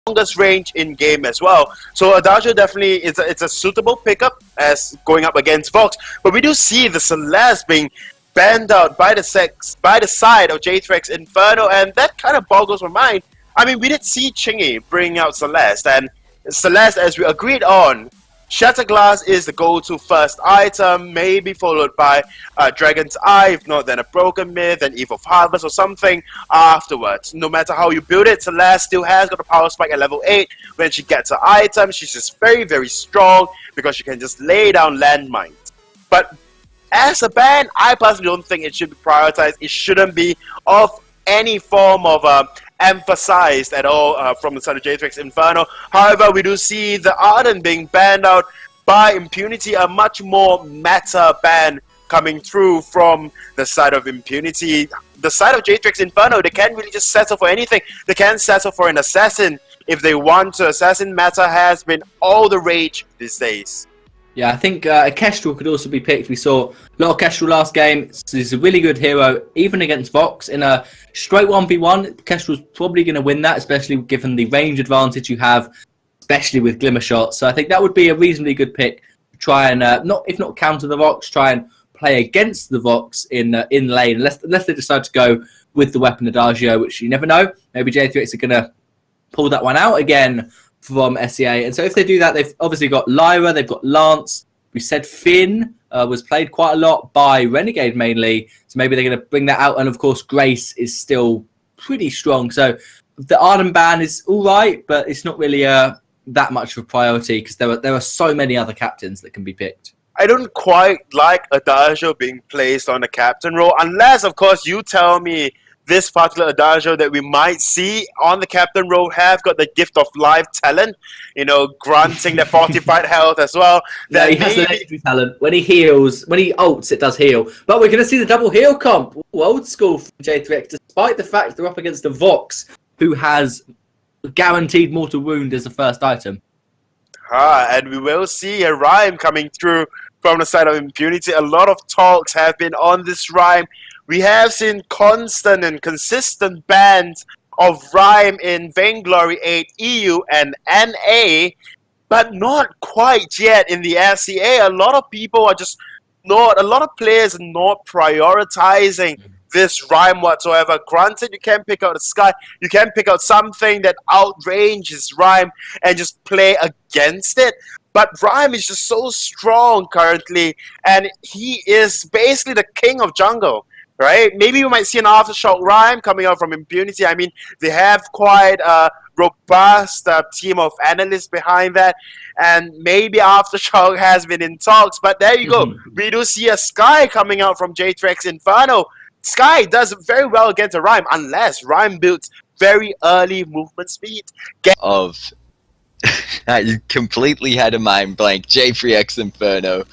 longest range in game as well. So Adagio definitely it's a suitable pickup as going up against Vox. But we do see the Celeste being banned out by the side of J3X Inferno, and that kind of boggles my mind. I mean, we did see Chingy bring out Celeste, and Celeste, as we agreed on, Shattered Glass is the go-to first item, maybe followed by Dragon's Eye, if not then a Broken Myth, and Eve of Harvest or something afterwards. No matter how you build it, Celeste still has got a power spike at level 8. When she gets her item, she's just very, very strong because she can just lay down landmines. But as a ban, I personally don't think it should be prioritized. It shouldn't be of any form of emphasized at all from the side of J3X Inferno. However, we do see the Arden being banned out by Impunity, a much more meta ban coming through from the side of Impunity. The side of J3X Inferno, they can't really just settle for anything. They can't settle for an assassin if they want to. Assassin meta has been all the rage these days. Yeah, I think a Kestrel could also be picked. We saw a lot of Kestrel last game. He's a really good hero, even against Vox. In a straight 1v1, Kestrel's probably going to win that, especially given the range advantage you have, especially with Glimmer Shot. So I think that would be a reasonably good pick to try and, if not counter the Vox, try and play against the Vox in lane, unless they decide to go with the weapon Adagio, which you never know. Maybe J3X are going to pull that one out again from SEA. And so if they do that, they've obviously got Lyra, they've got Lance. We said Finn was played quite a lot by Renegade mainly, so maybe they're going to bring that out. And of course, Grace is still pretty strong. So the Arden ban is all right, but it's not really that much of a priority because there are so many other captains that can be picked. I don't quite like Adagio being placed on the captain role, unless, of course, you tell me this particular Adagio that we might see on the captain role have got the gift of live talent, you know, granting the fortified health as well. Yeah, he has the legendary talent. When he heals, when he ults, it does heal. But we're going to see the double heal comp. Ooh, old school from J3X, despite the fact they're up against a Vox who has guaranteed mortal wound as the first item. And we will see a Rhyme coming through from the side of Impunity. A lot of talks have been on this Rhyme. We have seen constant and consistent bans of Rhyme in Vainglory8 EU and NA, but not quite yet in the SEA. A lot of people are just not, a lot of players are not prioritizing this Rhyme whatsoever. Granted, you can pick out the Sky, you can pick out something that outranges Rhyme and just play against it. But Rhyme is just so strong currently, and he is basically the king of jungle. Right? Maybe we might see an Aftershock Rhyme coming out from Impunity. I mean, they have quite a robust team of analysts behind that. And maybe Aftershock has been in talks. But there you go. We do see a Sky coming out from J3X Inferno. Sky does very well against a Rhyme, unless Rhyme builds very early movement speed. I completely had a mind blank. J3X Inferno.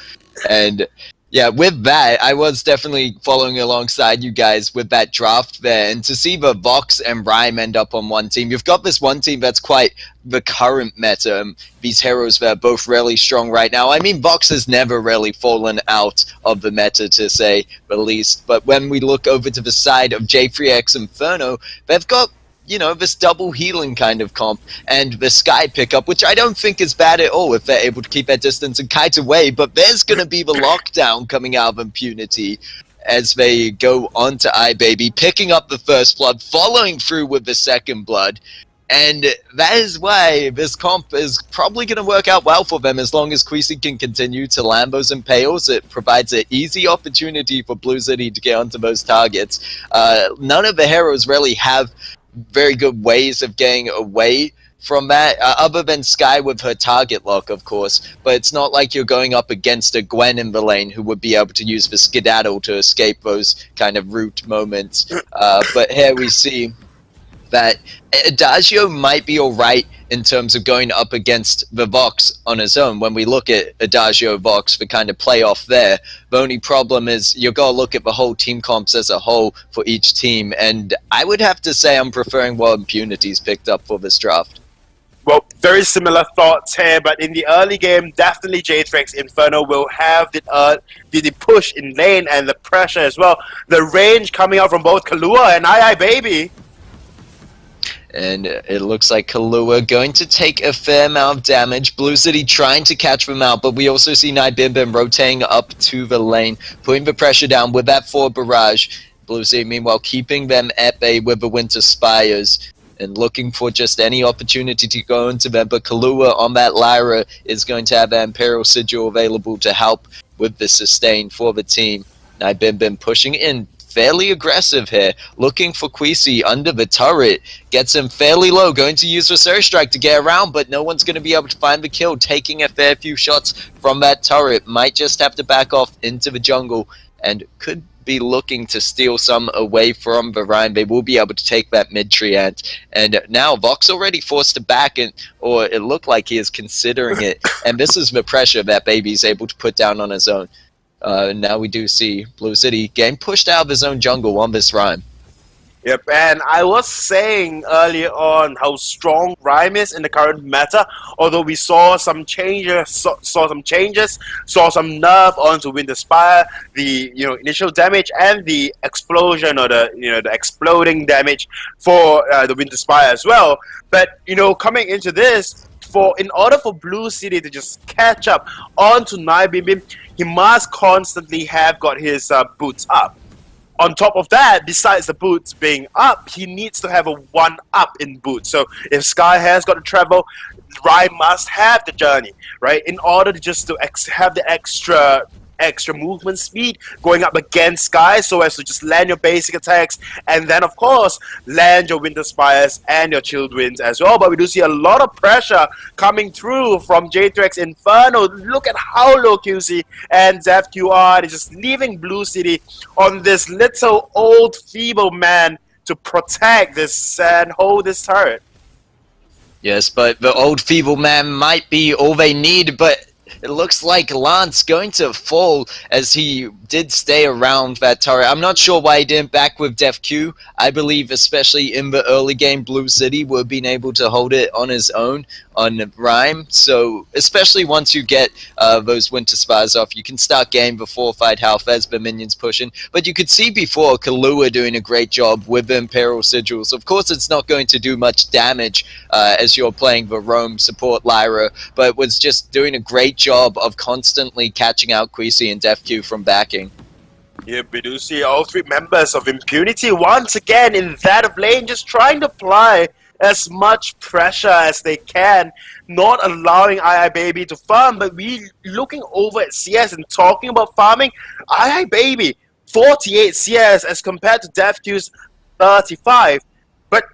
And yeah, with that, I was definitely following alongside you guys with that draft there. And to see the Vox and Rhyme end up on one team, you've got this one team that's quite the current meta. These heroes that are both really strong right now. I mean, Vox has never really fallen out of the meta, to say the least. But when we look over to the side of J3X Inferno, they've got, you know, this double healing kind of comp and the Sky pickup, which I don't think is bad at all if they're able to keep their distance and kite away. But there's going to be the lockdown coming out of Impunity as they go on to iBaby, picking up the first blood, following through with the second blood. And that is why this comp is probably going to work out well for them as long as Quisi can continue to Lambos and Pales. It provides an easy opportunity for Blue City to get onto those targets. None of the heroes really have very good ways of getting away from that, other than Sky with her target lock, of course. But it's not like you're going up against a Gwen in the lane who would be able to use the skedaddle to escape those kind of root moments. But here we see that Adagio might be alright in terms of going up against the Vox on his own. When we look at Adagio Vox, the kind of playoff there, the only problem is you've got to look at the whole team comps as a whole for each team. And I would have to say I'm preferring what Impunity's picked up for this draft. Well, very similar thoughts here, but in the early game, definitely J3X Inferno will have the push in lane and the pressure as well. The range coming out from both Kahlua and iBaby. And it looks like Kahlua going to take a fair amount of damage. Blue City trying to catch them out, but we also see Nibim rotating up to the lane, putting the pressure down with that forward barrage. Blue City, meanwhile, keeping them at bay with the Winter Spires and looking for just any opportunity to go into them. But Kahlua on that Lyra is going to have that Imperial Sigil available to help with the sustain for the team. Nibim pushing in fairly aggressive here, looking for Quisi under the turret, gets him fairly low, going to use the Surge Strike to get around, but no one's going to be able to find the kill, taking a fair few shots from that turret, might just have to back off into the jungle, and could be looking to steal some away from the Rhine. They will be able to take that mid-tree and now Vox already forced to back it, or it looked like he is considering it, and this is the pressure that Baby's able to put down on his own. Now we do see Blue City getting pushed out of his own jungle on this Rhyme. Yep, and I was saying earlier on how strong Rhyme is in the current meta. Although we saw some changes, saw some nerf onto Winter Spire, the initial damage and the explosion or the exploding damage for the Winter Spire as well. But coming into this, in order for Blue City to just catch up onto Nibim, he must constantly have got his boots up. On top of that, besides the boots being up, he needs to have a 1-up in boots. So if Sky has got to travel, Rhyme must have the journey, right? In order to just to have the extra movement speed going up against Sky, so as to just land your basic attacks, and then of course land your Winter Spires and your Chilled Winds as well. But we do see a lot of pressure coming through from J3X Inferno. Look at how low QC and ZefQ are. They're just leaving Blue City on this little old feeble man to protect this and hold this turret. Yes, but the old feeble man might be all they need, but it looks like Lance going to fall as he did stay around that turret. I'm not sure why he didn't back with DefQ. I believe especially in the early game, Blue City would have been able to hold it on his own on Rhyme. So especially once you get those Winter Spires off, you can start game before fight health as the minions pushing. But you could see before Kahlua doing a great job with the Imperial Sigils. Of course, it's not going to do much damage as you're playing the Roam support Lyra, but was just doing a great job of constantly catching out Quisi and DefQ from backing. Yep, we do see all three members of Impunity once again in that of lane, just trying to apply as much pressure as they can, not allowing Baby to farm, but we looking over at CS and talking about farming. Baby 48 CS as compared to DefQ's 35. But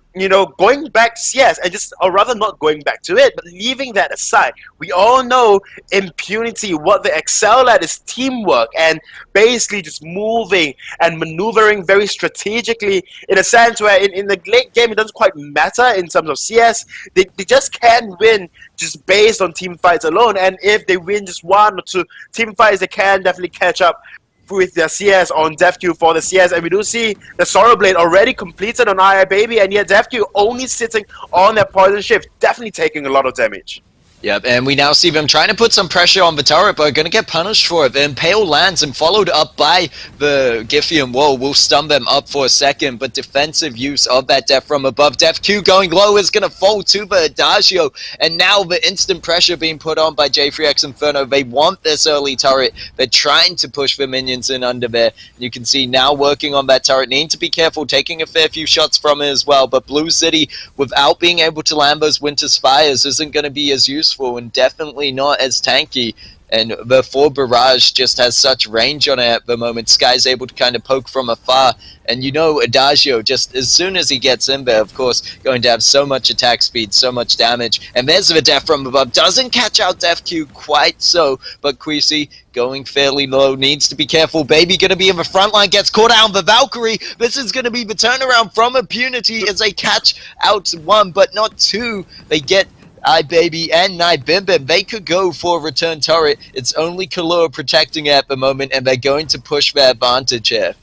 going back to CS, or rather not going back to it, but leaving that aside, we all know Impunity, what they excel at is teamwork and basically just moving and maneuvering very strategically, in a sense where in the late game it doesn't quite matter in terms of CS. They just can't win just based on team fights alone, and if they win just 1 or 2 team fights, they can definitely catch up with their CS on DefQ for the CS. And we do see the Sorrow Blade already completed on Baby, and yet DefQ only sitting on their Poison Shift, definitely taking a lot of damage. Yep, and we now see them trying to put some pressure on the turret, but are going to get punished for it. The Impale lands and followed up by the Giffian Wall will stun them up for a second, but defensive use of that death from above. DefQ going low is going to fall to the Adagio, and now the instant pressure being put on by J3X Inferno. They want this early turret. They're trying to push the minions in under there. You can see now working on that turret. Need to be careful, taking a fair few shots from it as well, but Blue City, without being able to land those Winter Spires, isn't going to be as useful and definitely not as tanky. And the 4 barrage just has such range on it at the moment. Sky's able to kind of poke from afar, and Adagio, just as soon as he gets in there, of course, going to have so much attack speed, so much damage. And there's the death from above, doesn't catch out DefQ quite so, but Quisi going fairly low, needs to be careful. Baby gonna be in the front line, gets caught out. The Valkyrie, this is gonna be the turnaround from Impunity as they catch out 1 but not 2. They get Baby and Nibim. They could go for a return turret. It's only Kahlua protecting it at the moment, and they're going to push their advantage here.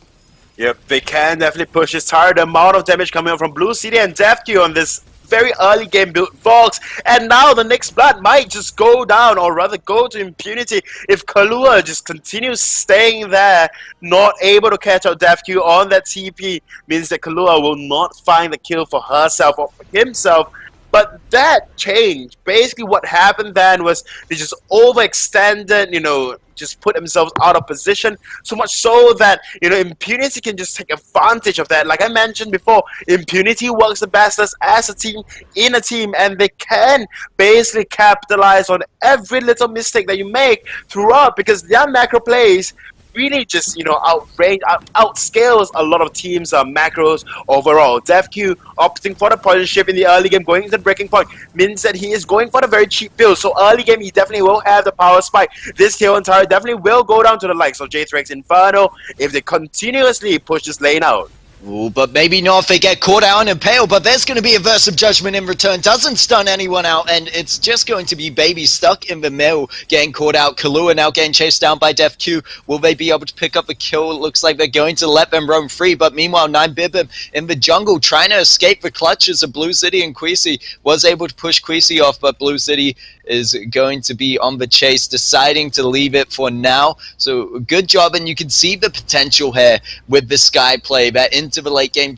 Yep, they can definitely push this turret. The amount of damage coming out from Blue City and DefQ on this very early game built Vox, and now the next blood might just go down, or rather go to Impunity, if Kahlua just continues staying there, not able to catch out DefQ on that TP, means that Kahlua will not find the kill for herself or for himself. But that changed. Basically what happened then was they just overextended, you know, just put themselves out of position, so much so that, you know, Impunity can just take advantage of that. Like I mentioned before, Impunity works the best as a team, in a team, and they can basically capitalize on every little mistake that you make throughout, because their macro plays really just, you know, outscales a lot of teams' macros overall. DefQ opting for the poison shift in the early game, going into the breaking point, means that he is going for the very cheap build. So early game, he definitely will have the power spike. This Tail and Tower definitely will go down to the likes of J3X Inferno if they continuously push this lane out. Ooh, but maybe not if they get caught out and impale, but there's going to be a Verse of Judgment in return. Doesn't stun anyone out, and it's just going to be Baby stuck in the middle, getting caught out. Kahlua now getting chased down by DefQ. Will they be able to pick up a kill? It looks like they're going to let them roam free, but meanwhile, 9bibim in the jungle trying to escape the clutches of Blue City, and Queasy was able to push Queasy off, but Blue City is going to be on the chase, deciding to leave it for now. So good job, and you can see the potential here with the Sky play, that into the late game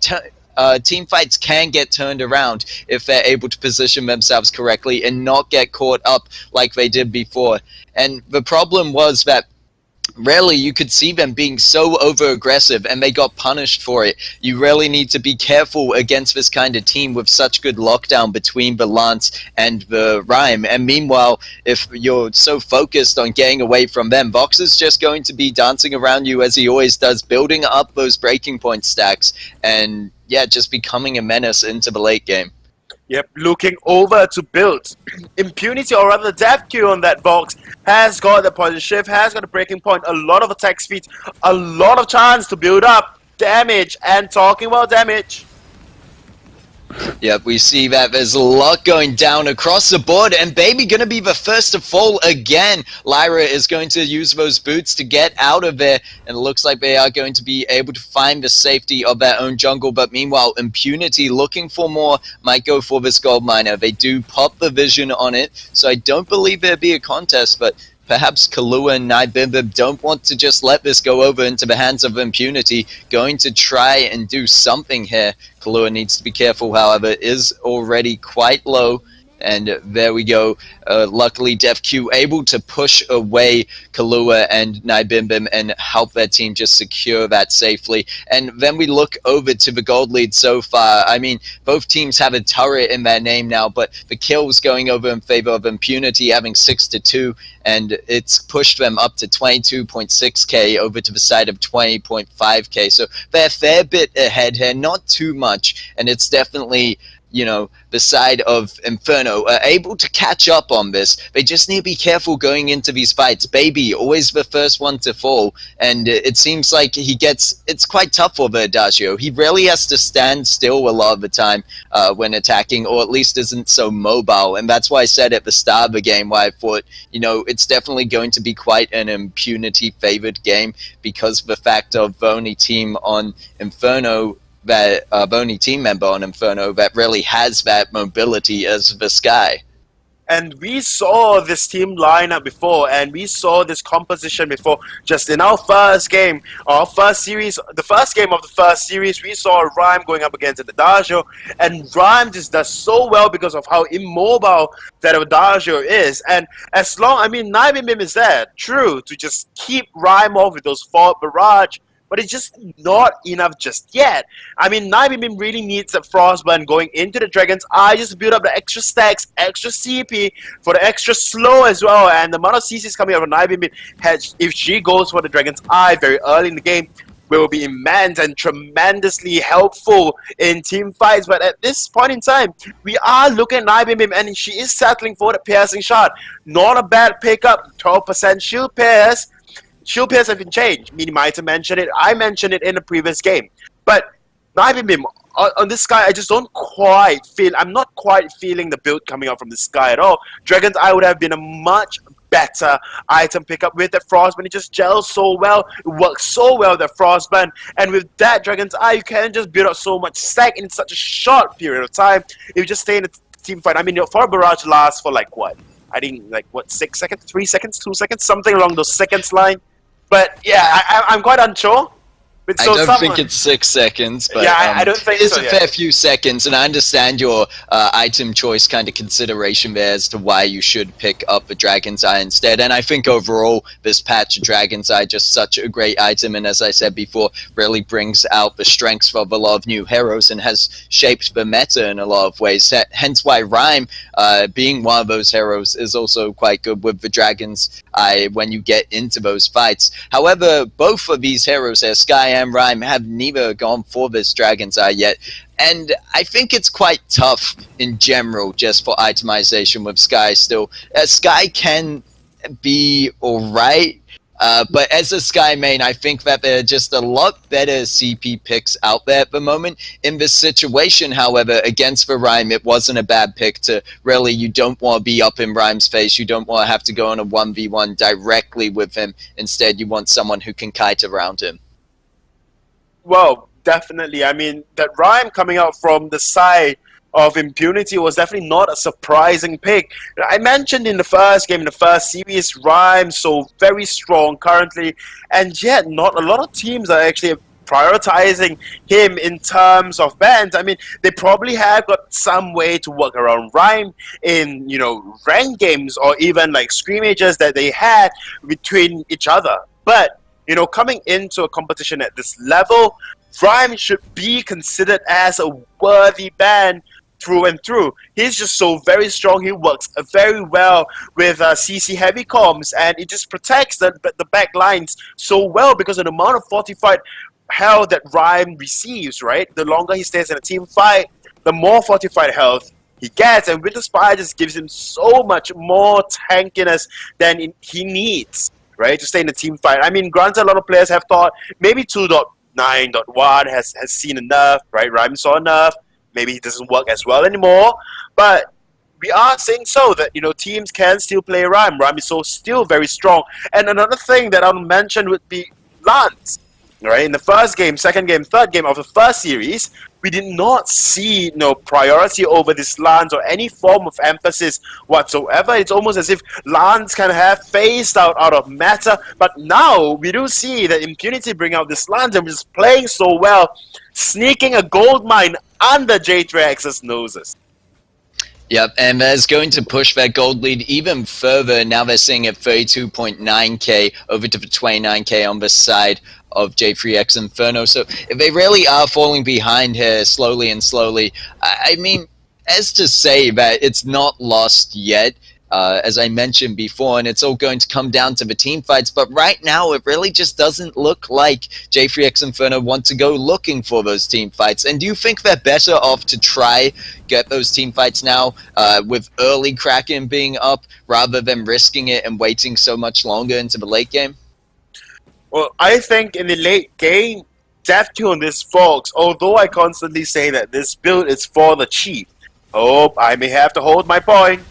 team fights can get turned around if they're able to position themselves correctly and not get caught up like they did before. And the problem was that rarely you could see them being so over-aggressive, and they got punished for it. You really need to be careful against this kind of team with such good lockdown between the Lance and the Rhyme. And meanwhile, if you're so focused on getting away from them, Vox is just going to be dancing around you as he always does, building up those breaking point stacks, and yeah, just becoming a menace into the late game. Yep, looking over to build. Impunity, or rather DefQ on that Vox, has got the poison shift, has got a breaking point, a lot of attack speed, a lot of chance to build up damage. And talking about damage, Yep, we see that there's a lot going down across the board, and Baby gonna be the first to fall again. Lyra is going to use those boots to get out of there, and it looks like they are going to be able to find the safety of their own jungle. But meanwhile, Impunity, looking for more, might go for this gold miner. They do pop the vision on it, so I don't believe there'd be a contest, but perhaps Kahlua and 9bibim don't want to just let this go over into the hands of Impunity, going to try and do something here. Kahlua needs to be careful, however, is already quite low. And there we go. Luckily, DefQ able to push away Kahlua and 9bibim and help their team just secure that safely. And then we look over to the gold lead so far. I mean, both teams have a turret in their name now, but the kills going over in favor of Impunity, having 6-2, and it's pushed them up to 22.6k over to the side of 20.5k. So they're a fair bit ahead here, not too much, and it's definitely, you know, the side of Inferno are able to catch up on this. They just need to be careful going into these fights. Baby, always the first one to fall, and it seems like he gets, it's quite tough for the Adagio. He really has to stand still a lot of the time when attacking, or at least isn't so mobile, and that's why I said at the start of the game why I thought, you know, it's definitely going to be quite an Impunity favored game because of the fact of the only team on Inferno, that only team member on Inferno that really has that mobility as the Sky. And we saw this team lineup before, and we saw this composition before. Just in our first game, our first series, the first game of the first series, we saw Rhyme going up against Adagio, and Rhyme just does so well because of how immobile that Adagio is. And as long, I mean, 9bibim is there, true, to just keep Rhyme off with those forward barrage, but it's just not enough just yet. I mean, 9bibim really needs a Frostburn going into the Dragon's Eye just to build up the extra stacks, extra CP, for the extra slow as well. And the amount of CCs coming out of 9bibim, if she goes for the Dragon's Eye very early in the game, will be immense and tremendously helpful in team fights. But at this point in time, we are looking at 9bibim, and she is settling for the piercing shot. Not a bad pickup, 12% shield pierce. Shield pairs have been changed. Minimizer mentioned it. I mentioned it in the previous game. But 9bibim, on this Sky, I just don't quite feel, I'm not quite feeling the build coming out from the Sky at all. Dragon's Eye would have been a much better item pickup with the Frostburn. It just gels so well. It works so well, the Frostburn. And with that Dragon's Eye, you can just build up so much stack in such a short period of time. If you just stay in a team fight. I mean, your for barrage lasts for like what? I think like what, 6 seconds, 3 seconds, 2 seconds, something along those seconds line. But yeah, I'm quite unsure. I don't think it's 6 seconds, but yeah, I don't think it's so, a fair few seconds, and I understand your item choice kind of consideration there as to why you should pick up a Dragon's Eye instead. And I think overall, this patch, Dragon's Eye, just such a great item, and as I said before, really brings out the strengths of a lot of new heroes and has shaped the meta in a lot of ways. Hence why Rhyme, being one of those heroes, is also quite good with the Dragon's Eye when you get into those fights. However, both of these heroes here, Sky and Rhyme, have neither gone for this Dragon's Eye yet, and I think it's quite tough in general just for itemization with Sky still. Sky can be alright, but as a Sky main, I think that there are just a lot better CP picks out there at the moment. In this situation, however, against the Rhyme, it wasn't a bad pick to really, you don't want to be up in Rhyme's face, you don't want to have to go on a 1v1 directly with him. Instead, you want someone who can kite around him. Well, definitely. I mean, that Rhyme coming out from the side of Impunity was definitely not a surprising pick. I mentioned in the first game, in the first series, Rhyme so very strong currently, and yet not a lot of teams are actually prioritizing him in terms of bans. I mean, they probably have got some way to work around Rhyme in, you know, ranked games or even like scrimmages that they had between each other. But you know, coming into a competition at this level, Rhyme should be considered as a worthy ban through and through. He's just so very strong. He works very well with CC heavy comms, and it just protects the back lines so well because of the amount of fortified health that Rhyme receives, right? The longer he stays in a team fight, the more fortified health he gets, and Winter Spire just gives him so much more tankiness than he needs, right, to stay in the team fight. I mean, granted, a lot of players have thought maybe 2.9.1 has seen enough, right? Rhyme saw enough. Maybe it doesn't work as well anymore. But we are saying so that, you know, teams can still play Rhyme. Rhyme is so still very strong. And another thing that I'll mention would be Lance. Right, in the first game, second game, third game of the first series, we did not see no priority over this Lance or any form of emphasis whatsoever. It's almost as if Lance can have phased out of meta, but now we do see that Impunity bring out this Lance and just playing so well, sneaking a gold mine under J3X's noses. Yep, and that's going to push that gold lead even further. Now they're sitting at 32.9k over to the 29k on the side of J3X Inferno. So if they really are falling behind here slowly and slowly, I mean, as to say that it's not lost yet, as I mentioned before, and it's all going to come down to the team fights, but right now it really just doesn't look like J3X Inferno want to go looking for those team fights. And do you think they're better off to try get those team fights now with early Kraken being up rather than risking it and waiting so much longer into the late game? Well, I think in the late game, DevQ on this Fox, although I constantly say that this build is for the cheap, I may have to hold my point.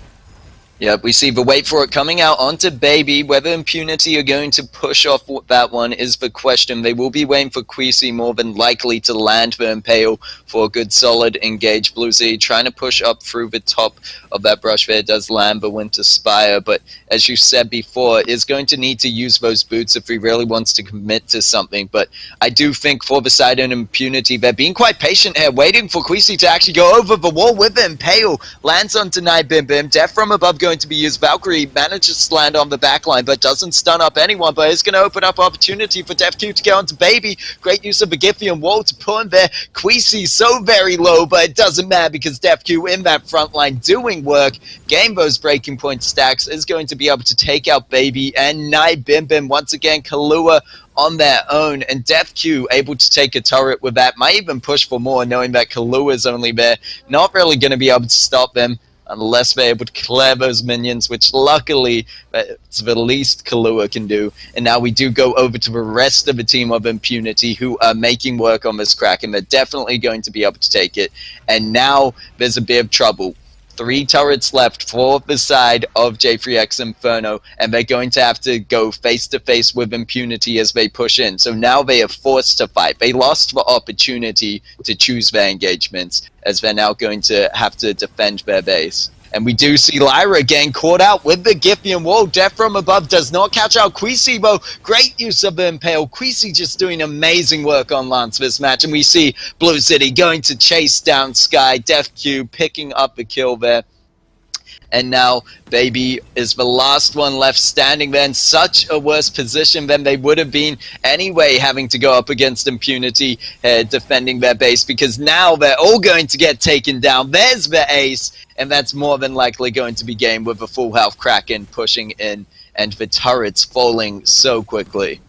Yep, we see the wait for it coming out onto Baby. Whether Impunity are going to push off that one is the question. They will be waiting for Quisi more than likely to land the Impale for a good solid engage. Blue Z trying to push up through the top of that brush there. Does land the Winter Spire, but as you said before, is going to need to use those boots if he really wants to commit to something. But I do think for the side of Impunity, they're being quite patient here, waiting for Quisi to actually go over the wall with the Impale. Lands on Denied Bim Bim. Death from above going to be used. Valkyrie manages to land on the backline, but doesn't stun up anyone, but it's going to open up opportunity for DevQ to get onto Baby. Great use of the Giphian wall to pull him there. Quisi so very low, but it doesn't matter because DevQ in that front line doing work. Game those breaking point stacks is going to be able to take out Baby and Nai Bim Bim once again. Kahlua on their own, and DevQ able to take a turret with that. Might even push for more, knowing that Kahlua is only there. Not really going to be able to stop them unless they're able to clear those minions, which luckily it's the least Kahlua can do. And now we do go over to the rest of the team of Impunity who are making work on this Kraken. They're definitely going to be able to take it. And now there's a bit of trouble. 3 turrets left for the side of J3X Inferno, and they're going to have to go face-to-face with Impunity as they push in. So now they are forced to fight. They lost the opportunity to choose their engagements, as they're now going to have to defend their base. And we do see Lyra getting caught out with the Githian wall. Death from above does not catch out Quisi, though. Great use of the Impale. Quisi just doing amazing work on Lance this match. And we see Blue City going to chase down Sky. Death Q picking up the kill there. And now Baby is the last one left standing there in such a worse position than they would have been anyway, having to go up against Impunity defending their base, because now they're all going to get taken down. There's the ace, and that's more than likely going to be game with a full health Kraken pushing in and the turrets falling so quickly.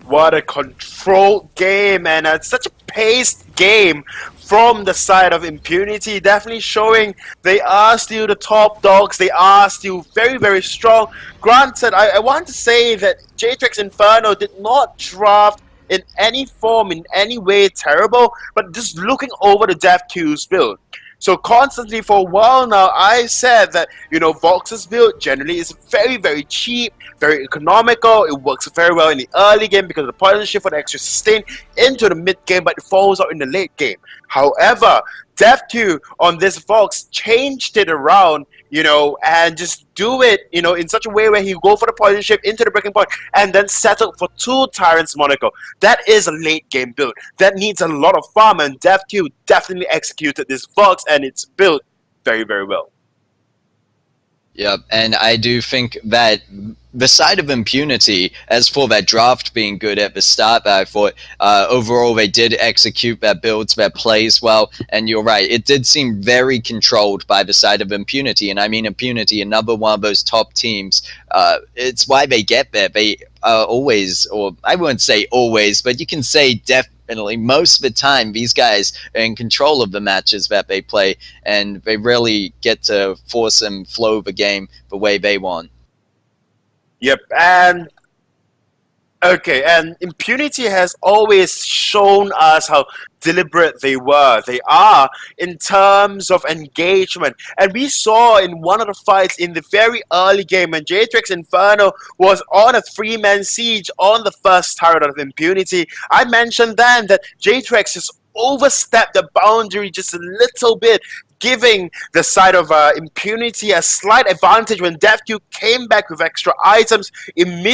What a controlled game, and it's such a paced game from the side of Impunity, definitely showing they are still the top dogs. They are still very, very strong. Granted, I want to say that J3X Inferno did not draft in any form, in any way terrible, but just looking over the Death Q's build. So constantly for a while now, I said that, you know, Vox's build generally is very, very cheap, very economical. It works very well in the early game because of the poison shift for the extra sustain into the mid game, but it falls out in the late game. However, Death Q on this Vox changed it around, you know, and just do it, you know, in such a way where he go for the poison shift into the breaking point and then settle for 2 Tyrants Monaco. That is a late game build. That needs a lot of farm, and Death Q definitely executed this Vox, and it's built very, very well. Yep, and I do think that the side of Impunity, as for their draft being good at the start, I thought overall they did execute their builds, their plays well, and you're right, it did seem very controlled by the side of Impunity, and I mean Impunity, another one of those top teams. It's why they get there. They always, or I wouldn't say always, but you can say definitely most of the time these guys are in control of the matches that they play, and they really get to force and flow the game the way they want. Yep, and okay, and Impunity has always shown us how deliberate they were. They are in terms of engagement, and we saw in one of the fights in the very early game when J3X Inferno was on a 3-man siege on the first turret of Impunity. I mentioned then that J3X just overstepped the boundary just a little bit, giving the side of Impunity a slight advantage when Death Q came back with extra items immediately.